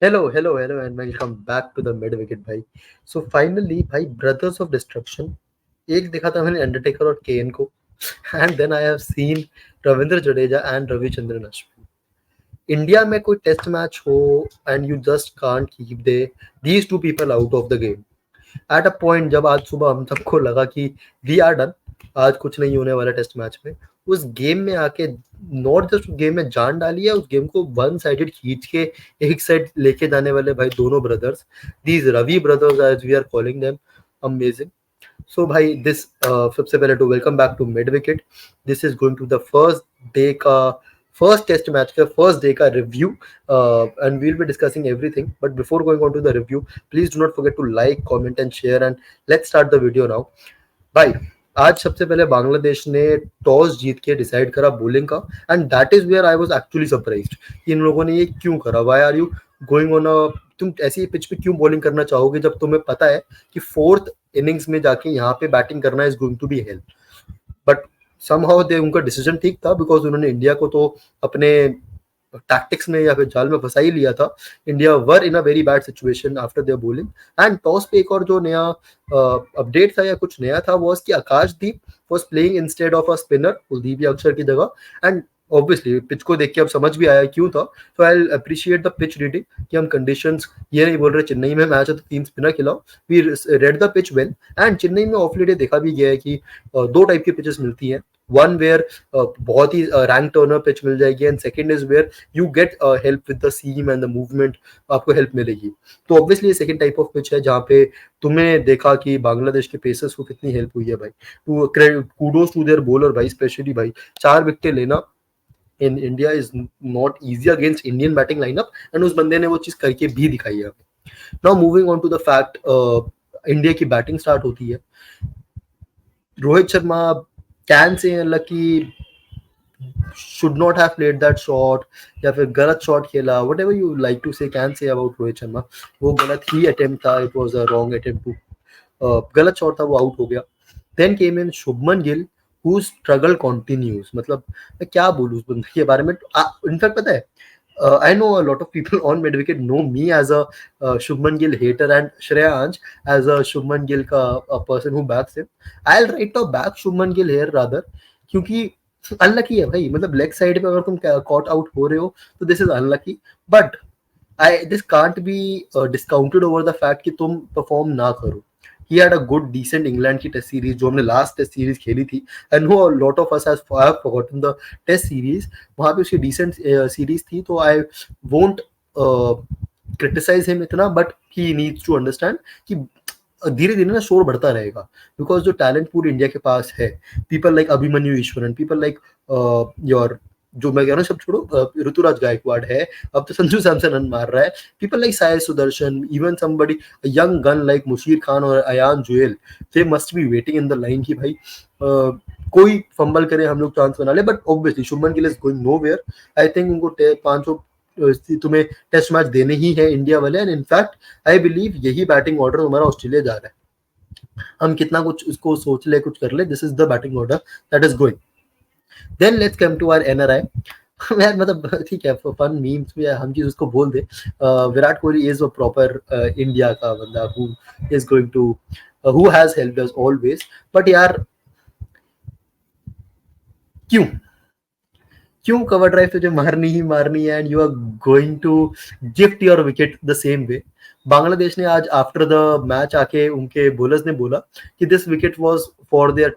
Hello, and welcome back to the Mid Wicket भाई. So finally, भाई Brothers of Destruction. एक देखा था मैंने अंडरटेकर और केन को, and then I have seen Ravindra Jadeja and Ravichandran Ashwin. India में कोई टेस्ट मैच हो and you just can't keep these two people out of the game. At a point जब आज सुबह हम सबको लगा कि वी आर डन, आज कुछ नहीं होने वाला टेस्ट मैच में, उस गेम में आके नॉट जस्ट गेम में जान डाली है, उस गेम को वन साइडेड खींच के एक साइड लेके जाने वाले भाई दोनों brothers, these Ravi brothers as we are calling them, amazing. So भाई दिस सबसे पहले to welcome back to Mid Wicket. This is going to the day का फर्स्ट टेस्ट मैच का फर्स्ट डे का review, and we will be discussing everything. But before going on to the review, please do not forget to like, comment and share, and let's start the video now. भाई आज सबसे पहले बांग्लादेश ने toss जीत के decide करा bowling का, and that is where I was actually surprised कि इन लोगों ने ये क्यों करा. Why are you going on a, तुम ऐसी पिच पे क्यों बॉलिंग करना चाहोगे जब तुम्हें पता है कि फोर्थ इनिंग्स में जाके यहाँ पे बैटिंग करना is going to be help. But somehow they, उनका डिसीजन ठीक था बिकॉज उन्होंने इंडिया को तो अपने टैक्टिक्स में या फिर जाल में फंसा ही लिया था. India were in a very bad situation after their bowling. And toss पे एक और जो नया अपडेट था या कुछ नया था वो कि Akashdeep was playing instead of a spinner Kuldeep Yadav की जगह. एंड ऑब्वियसली पिच को देख के अब समझ भी आया क्यों था. So I appreciate the pitch reading कि हम कंडीशंस ये नहीं बोल रहे चेन्नई में मैच है तो 3 स्पिनर खिलाओ. We read the pitch well. And Chennai में ऑफ डे देखा भी गया है कि दो टाइप की पिचेस मिलती हैं. वन वेयर बहुत ही रैंक टर्नर पिच मिल जाएगी, and second is where you get help with the seam and the movement, आपको हेल्प मिलेगी. तो ऑब्वियसली ये सेकंड टाइप ऑफ पिच है जहाँ पे तुमने देखा कि बांग्लादेश के पेसर्स को कितनी हेल्प हुई है भाई. To kudos to their bowler भाई, स्पेशली भाई 4 विकेटें लेना in India is not easy against Indian batting lineup, and उस बंदे ने वो चीज करके भी दिखाई है. Now moving on to the fact, India की बैटिंग स्टार्ट होती है. Rohit Sharma can say lucky should not have played that shot या फिर गलत शॉट खेला, whatever you like to say can say about Rohit Sharma. वो गलत ही अटेम्प्ट था, it was a wrong attempt to गलत शॉट था, वो आउट हो गया. then came in Shubman Gill whose struggle continues. मतलब मैं क्या बोलूं उस बंदे के बारे में. इनफैक्ट पता है, I know a lot of people on mid wicket know me as a Shubman Gill hater and Shreya Ansh as a Shubman Gill का a person who backs him. I'll right now back Shubman Gill here rather, क्योंकि unlucky है भाई. मतलब leg side पे अगर तुम cot out हो रहे हो तो this is unlucky. But I this can't be discounted over the fact कि तुम परफॉर्म ना करो. He had a good decent England की टेस्ट सीरीज जो हमने लास्ट टेस्ट सीरीज खेली थी, and no lot of us have forgotten the test series. वहां पे उसकी डिसेंट सीरीज थी, तो आई वोंट क्रिटिसाइज हिम इतना, but he needs to understand कि धीरे धीरे ना शोर बढ़ता रहेगा. बिकॉज जो टैलेंट पूरी इंडिया के पास है, people like Abhimanyu Eswaran, people like your, जो मैं कह रहा हूँ सब छोड़ो, ऋतुराज गायकवाड़ है, अब तो संजू सैमसन रन मार रहा है. People like Sahil Sudarshan, even somebody young gun like Musheer Khan और Ayan Juel, they must be waiting in the line कि भाई कोई फंबल करे, हम लोग चांस बना ले. But obviously Shubman Gill is going nowhere. I think उनको 500 तुम्हें टेस्ट मैच देने ही है इंडिया वाले. एंड इनफैक्ट आई बिलीव यही बैटिंग ऑर्डर हमारा ऑस्ट्रेलिया जा रहा है. हम कितना कुछ इसको सोच ले, कुछ कर ले, this is the batting order that is going. Then let's come to our NRI. यार मतलब ठीक है, फन मीम्स भी हम चीज उसको बोल दे. Virat Kohli is a proper India का बंदा who is going to, who has helped us always. But यार क्यों क्यों कवर ड्राइव तुझे मारनी ही मारनी है, and you are going to gift your wicket the same way. Bangladesh ने आज आफ्टर द मैच आके उनके बॉलर्स ने बोला कि this wicket was for their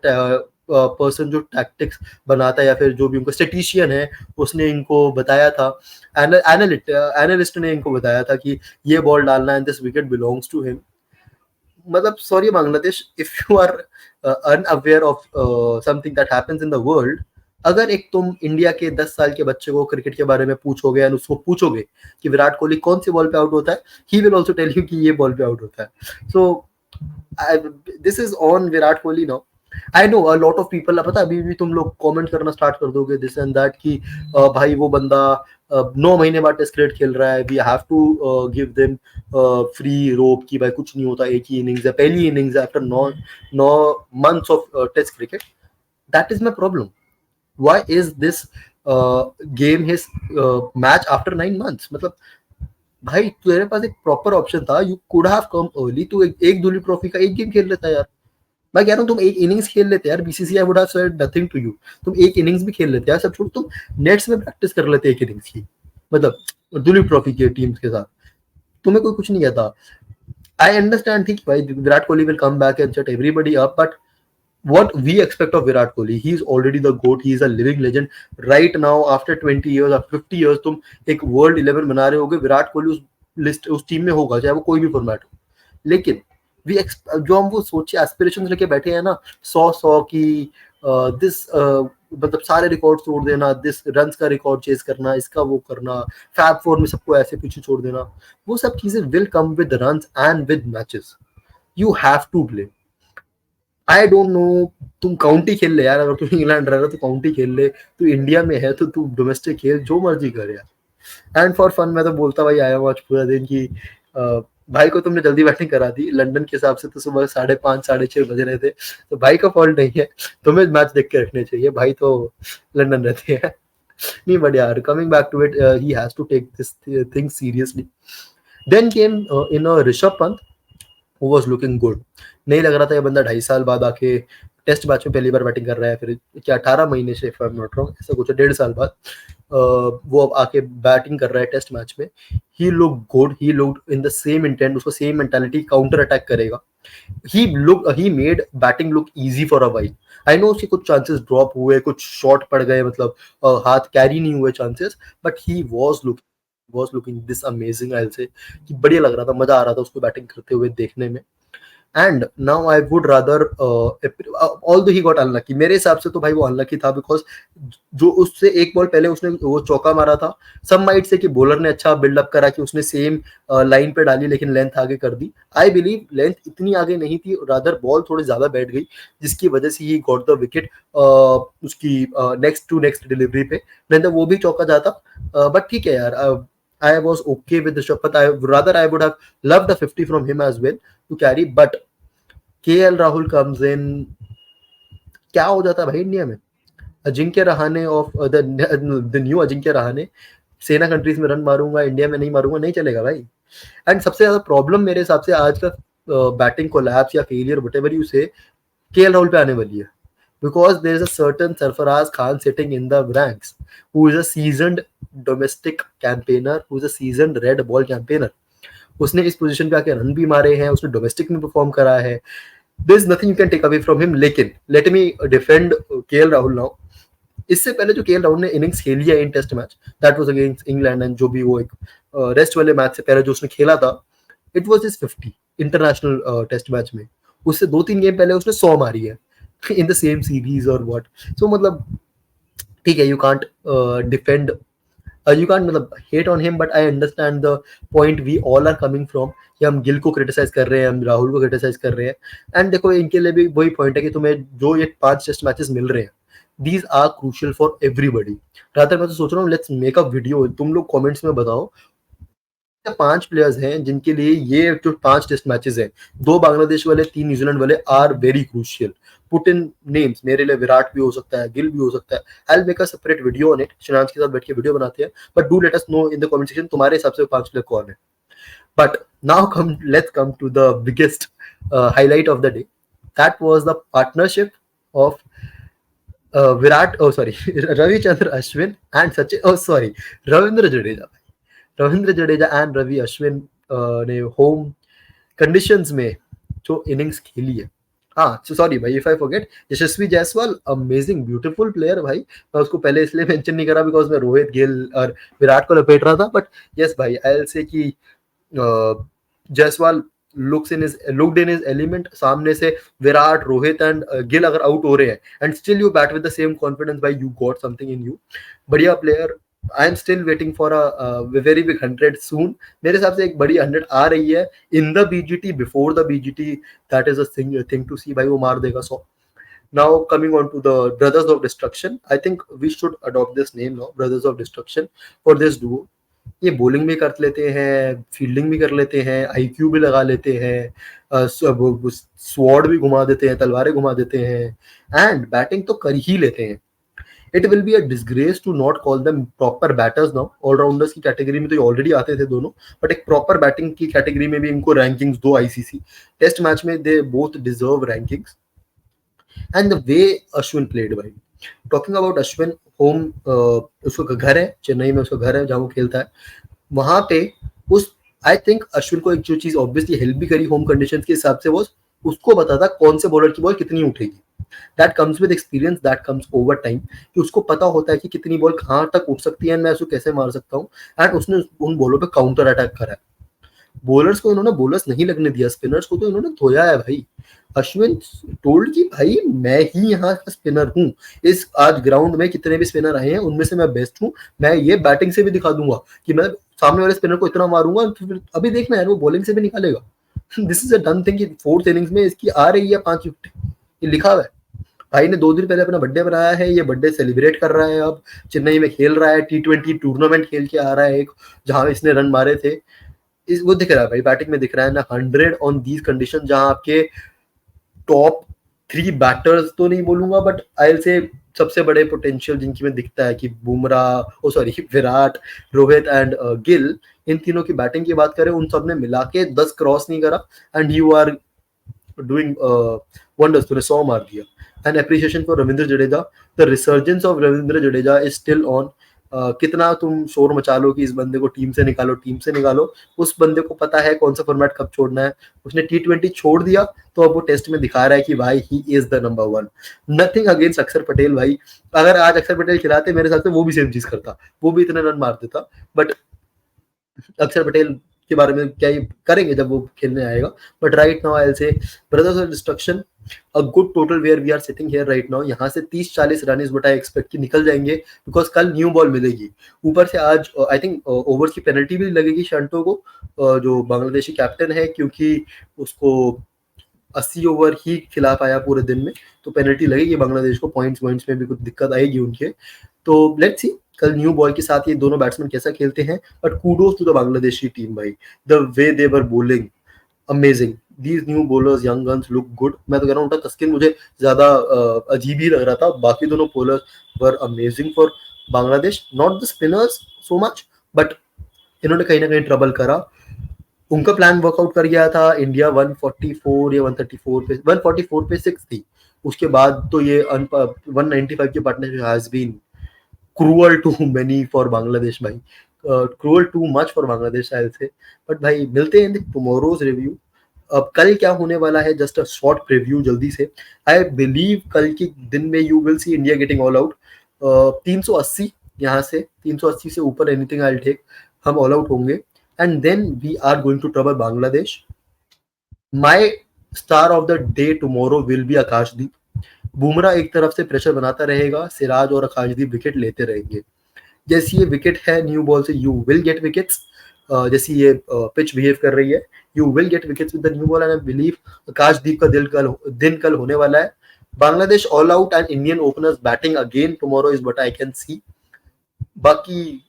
person जो टैक्टिक्स बनाता है या फिर जो भी उनका स्टेटिशियन है, उसने इनको बताया था. एनालिस्ट ने इनको बताया था कि ये बॉल डालना है, this wicket belongs to him. मतलब sorry Bangladesh, if you are unaware of something that happens in the world, अगर एक तुम इंडिया के 10 साल के बच्चे को क्रिकेट के बारे में पूछोगे एंड उसको पूछोगे कि विराट कोहली कौन सी बॉल पे आउट होता है, he will also tell you कि ये बॉल पे आउट होता है. So this is on Virat Kohli now. I know a lot of people, पता अभी भी तुम लोग कमेंट करना स्टार्ट कर दोगे दिस एंड दैट कि भाई वो बंदा 9 महीने बाद टेस्ट क्रिकेट खेल रहा है, we have to give them free rope कि भाई कुछ नहीं होता, एक ही इनिंग्स है, पहली इनिंग्स है after 9 months of test cricket. That is my problem. Why is this game his match after 9 months? मतलब भाई तेरे पास एक प्रॉपर ऑप्शन था, you could have come early, तू एक दूली ट्रॉफी का एक गेम खेल लेता यार। मैं कह रहा हूँ तुम एक इनिंग्स खेल लेते यार, BCCI would have said nothing to you. तुम एक इनिंग्स भी खेल लेते यार, सब छोड़, तुम नेट्स में प्रैक्टिस कर लेते एक इनिंग्स की, मतलब दुलीप ट्रॉफी के टीम्स के साथ, तुम्हें कोई कुछ नहीं कहता। आई अंडरस्टैंड ठीक भाई, Virat Kohli will come back and set everybody up, but what we expect of Virat Kohli, he is already the GOAT, he is a living legend right now after 20 years, after 50 years तुम एक world 11 बना रहे होगे, विराट कोहली उस list उस team में होगा, चाहे वो कोई भी फॉर्मेट हो। लेकिन जो हम वो सोचे एस्पिरेशन लेके बैठे हैं ना, 100 की दिस मतलब सारे रिकॉर्ड तोड़ देना, दिस रन का रिकॉर्ड चेज करना, इसका वो करना, फैब फोर में सबको ऐसे पीछे छोड़ देना, वो सब चीजें will come with run and with matches, you have to play. I don't know, तुम काउंटी खेल ले यार, अगर तू इंग्लैंड रह रहा तो काउंटी खेल ले, तू इंडिया में है तो तू डोमेस्टिक खेल, जो मर्जी कर यार। एंड फॉर फन मैं तो बोलता भाई आया हूँ आज पूरा दिन की भाई को तुमने जल्दी बैटिंग करा दी, लंदन के हिसाब से तो सुबह 5:30 6:30 बजे रहे थे, तो भाई का फॉल्ट नहीं है, तुम्हें मैच देख के रखने चाहिए, भाई तो लंदन रहते हैं। नहीं बट यार coming back to it, he has to take this thing seriously. Then came in Rishabh Pant, who was looking good, नहीं लग रहा था ये बंदा 2.5 साल बाद आके टेस्ट मैच में पहली बार बैटिंग कर रहा है, फिर क्या 18 महीने से if I am not wrong, ऐसा कुछ 1.5 साल बाद वो अब आके बैटिंग कर रहा है टेस्ट मैच में। He look good, he look in the same intent, उसको सेम मेंटालिटी, काउंटर अटैक करेगा। He made batting look easy for a while. I know उसके कुछ चांसेस ड्रॉप हुए, कुछ शॉट पड़ गए, मतलब हाथ कैरी नहीं हुए chances, but he was looking this amazing, I say कि बढ़िया लग रहा था, मजा आ रहा था उसको बैटिंग करते हुए देखने में। And now I would rather, although he got unlucky, मेरे हिसाब से तो भाई वो अनलकी था, बिकॉज जो उससे एक बॉल पहले उसने वो चौका मारा था, सब माइट से कि बॉलर ने अच्छा बिल्डअप करा कि उसने सेम लाइन पे डाली, लेकिन लेंथ आगे कर दी। आई बिलीव लेंथ इतनी आगे नहीं थी, रादर बॉल थोड़ी ज्यादा बैठ गई, जिसकी वजह से ही गॉट द विकेट उसकी नेक्स्ट टू नेक्स्ट डिलीवरी पे, नहीं तो वो भी चौका जाता। बट ठीक है यार, I was okay with the shot, but I would have loved a 50 from him as well to carry. But KL Rahul comes in, क्या हो जाता है भाई इंडिया में? Ajinkya Rahane of the new Ajinkya Rahane, SENA countries में रन मारूंगा, इंडिया में नहीं मारूंगा, नहीं चलेगा भाई। एंड सबसे ज्यादा प्रॉब्लम मेरे हिसाब से आज का बैटिंग कोलैप्स या फेलियर व्हाटएवर यू से, केएल राहुल पे आने वाली है, because there is a certain Sarfaraz Khan sitting in the ranks who is a seasoned domestic campaigner, who is a seasoned red ball campaigner. उसने इस पोजीशन पे आके रन भी मारे हैं, उसने डोमेस्टिक में परफॉर्म करा है, there is nothing you can take away from him। लेकिन let me defend KL Rahul now। इससे पहले जो केएल राहुल ने इनिंग्स खेली है in test match, that was against England, and जो भी वो एक रेस्ट वाले मैच से पहले जो उसने खेला था, it was his 50 international test match में। उससे 2-3 गेम पहले उसने 100 मारी है in the same series or what। so मतलब ठीक है, you can't defend, you can't मतलब hate on him, but I understand the point we all are coming from, कि हम गिल को क्रिटिसाइज कर रहे हैं, हम राहुल को क्रिटिसाइज कर रहे हैं। एंड देखो इनके लिए भी वही पॉइंट है कि तुम्हें जो ये 5 टेस्ट मैचेस मिल रहे हैं, these are crucial for everybody. रात मैं तो सोच रहा हूँ लेट्स मेक अ वीडियो, तुम लोग कमेंट्स में बताओ 5 प्लेयर्स हैं जिनके लिए ये जो 5 टेस्ट मैचेस हैं, 2 बांग्लादेश वाले, 3 न्यूजीलैंड वाले, are very crucial. Put in names, मेरे लिए विराट भी हो सकता है, गिल भी हो सकता है। I will make a separate video on it, Shinaz के साथ बैठ के वीडियो बनाते हैं, but do let us know in the comment section तुम्हारे हिसाब से 5 प्लेयर कौन है। But now let's come to the biggest highlight of the day, that was the partnership of Virat, sorry Ravichandra Ashwin and Sachin, sorry Ravindra Jadeja. Ravindra Jadeja and Ravi Ashwin ने home conditions में जो innings खेली है, हाँ सॉरी भाई if I forget, Yashasvi Jaiswal amazing beautiful player भाई। मैं उसको पहले इसलिए मेंशन नहीं करा बिकॉज मैं रोहित गिल और विराट को लपेट रहा था, बट यस भाई आई विल से कि Jaiswal looked in his element. सामने से विराट, रोहित एंड गिल अगर आउट हो रहे हैं and still you bat with the same confidence, भाई you got something in you, बढ़िया player. I am still waiting for a very big 100 soon. मेरे हिसाब से एक बड़ी 100 आ रही है in the BGT, before the BGT, that is a thing to see. भाई वो मार देगा 100। Now coming on to the Brothers of Destruction, I think we should adopt this name now, Brothers of Destruction, for this duo। ये bowling भी कर लेते हैं, fielding भी कर लेते हैं, आईक्यू भी लगा लेते हैं, स्वॉर्ड भी घुमा देते हैं, तलवारें घुमा देते हैं, एंड बैटिंग तो कर ही लेते हैं। It will be a disgrace to not call them proper batters now. Allrounders की कैटेगरी में तो ये ऑलरेडी आते थे दोनों, बट एक प्रॉपर बैटिंग की कैटेगरी में भी इनको रैंकिंग्स दो आईसीसी टेस्ट मैच में, they both deserve rankings. And the way Ashwin played भाई, टॉकिंग अबाउट अश्विन, होम उसका घर है चेन्नई में, उसका घर है जहाँ वो खेलता है, वहां पे उस आई थिंक अश्विन को एक जो चीज ऑब्वियसली हेल्प भी करी होम कंडीशन के हिसाब से, वो उसको पता था कौन से बॉलर की बॉल कितनी उठेगी। That comes with experience, that comes over time, कि उसको पता होता है कि कितनी बॉल कहाँ तक उठ सकती है, मैं उसको कैसे मार सकता हूँ। एंड उसने उन बॉलों पे काउंटर अटैक करा है। बॉलर्स को इन्होंने बोलर्स नहीं लगने दिया, स्पिनर्स को तो इन्होंने धोया है भाई। अश्विन टोल्ड कि भाई मैं ही यहाँ का स्पिनर हूँ, इस आज ग्राउंड में कितने भी स्पिनर आए हैं उनमें से मैं बेस्ट हूँ, मैं ये बैटिंग से भी दिखा दूंगा कि मैं सामने वाले स्पिनर को इतना मारूंगा, तो फिर अभी देखना यार वो बॉलिंग से भी निकालेगा। This is a done thing कि फोर्थ इनिंग्स में इसकी आ रही है 5 विकेट, ये लिखा हुआ है। भाई ने 2 दिन पहले अपना बर्थडे बनाया है, ये बर्थडे सेलिब्रेट कर रहा है, अब चेन्नई में खेल रहा है, T20 टूर्नामेंट खेल के आ रहा है एक, जहां इसने रन मारे थे। इस वो दिख रहा है भाई, बैटिंग में दिख रहा है ना 100 ऑन दीज कंडीशन, जहां आपके टॉप 3 बैटर्स तो नहीं बोलूंगा, बट आई से सबसे बड़े पोटेंशियल जिनकी में दिखता है कि बुमराह, ओ सॉरी विराट, रोहित एंड गिल, इन तीनों की बैटिंग की बात करें, उन सब ने मिला के 10 क्रॉस नहीं करा, and you are doing wonders, तूने 100 मार दिया। And appreciation for Ravindra Jadeja, the resurgence of Ravindra Jadeja is still on. कितना तुम शोर मचा लो कि इस बंदे को टीम से निकालो, टीम से निकालो, उस बंदे को पता है कौन सा फॉर्मेट कब छोड़ना है। उसने T20 छोड़ दिया, तो अब वो टेस्ट में दिखा रहा है कि भाई he is the number 1। Nothing against अक्षर पटेल भाई, अगर आज अक्षर पटेल खिलाते मेरे साथ, वो भी सेम चीज करता, वो भी इतने रन मार देता। बट अक्षर पटेल के बारे में क्या ही करेंगे जब वो खेलने आएगा। But right now I will say brothers of destruction, a good total where we are sitting here right now. यहाँ से 30-40 run is what I expect कि निकल जाएंगे, बिकॉज कल न्यू बॉल मिलेगी। ऊपर से आज आई थिंक ओवर्स की पेनल्टी भी लगेगी शंटो को, जो बांग्लादेशी कैप्टन है, क्योंकि उसको 80 ओवर ही खिला पाया पूरे दिन में, तो पेनल्टी लगेगी बांग्लादेश को, पॉइंट्स में भी कुछ दिक्कत आएगी उनके। तो लेट्स सी कल न्यू बॉल के साथ ये दोनों बैट्समैन कैसा खेलते हैं। But kudos to the Bangladeshi team भाई, the way they were bowling amazing. These new bowlers young guns look good. मैं तो कह रहा हूँ उनका तस्किन मुझे ज्यादा अजीब ही लग रहा था, बाकी दोनों bowlers were amazing for Bangladesh, not the spinners so much, but इन्होंने कहीं ना कहीं ट्रबल करा। उनका प्लान वर्कआउट कर गया था, इंडिया 144 या 134 पे, 144 पे 6 थी, उसके बाद तो ये 195 की partnership has been cruel to many for Bangladesh भाई, cruel to much for Bangladesh I say. But भाई मिलते हैं टुमारोज रिव्यू। अब कल क्या होने वाला है, जस्ट अ शॉर्ट प्रीव्यू जल्दी से। आई बिलीव कल के दिन में you will see India getting all out 380, यहाँ से 380 से ऊपर एनीथिंग आई टेक, हम ऑल आउट होंगे, and then we are going to trouble Bangladesh. My star of the day tomorrow will be Akashdeep. Bumrah एक तरफ से प्रेशर बनाता रहेगा, सिराज और आकाशदीप विकेट लेते रहेंगे। जैसी ये विकेट है न्यू बॉल से, यू विल गेट विकेट्स। जैसी ये पिच बिहेव कर रही है, you will get wickets with the new ball, and I believe Akashdeep का दिन कल होने वाला है। Bangladesh all out and Indian openers batting again tomorrow is what I can see. बाकी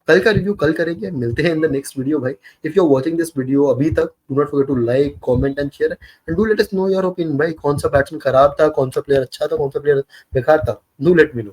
कल का रिव्यू कल करेंगे, मिलते हैं इन द नेक्स्ट वीडियो भाई। If you are watching this video अभी तक, do not forget to like, comment and share, and do let us know your opinion भाई, कौन सा बैट्समैन खराब था, कौन सा प्लेयर अच्छा था, कौन सा प्लेयर बेकार था, डू लेट मी नो।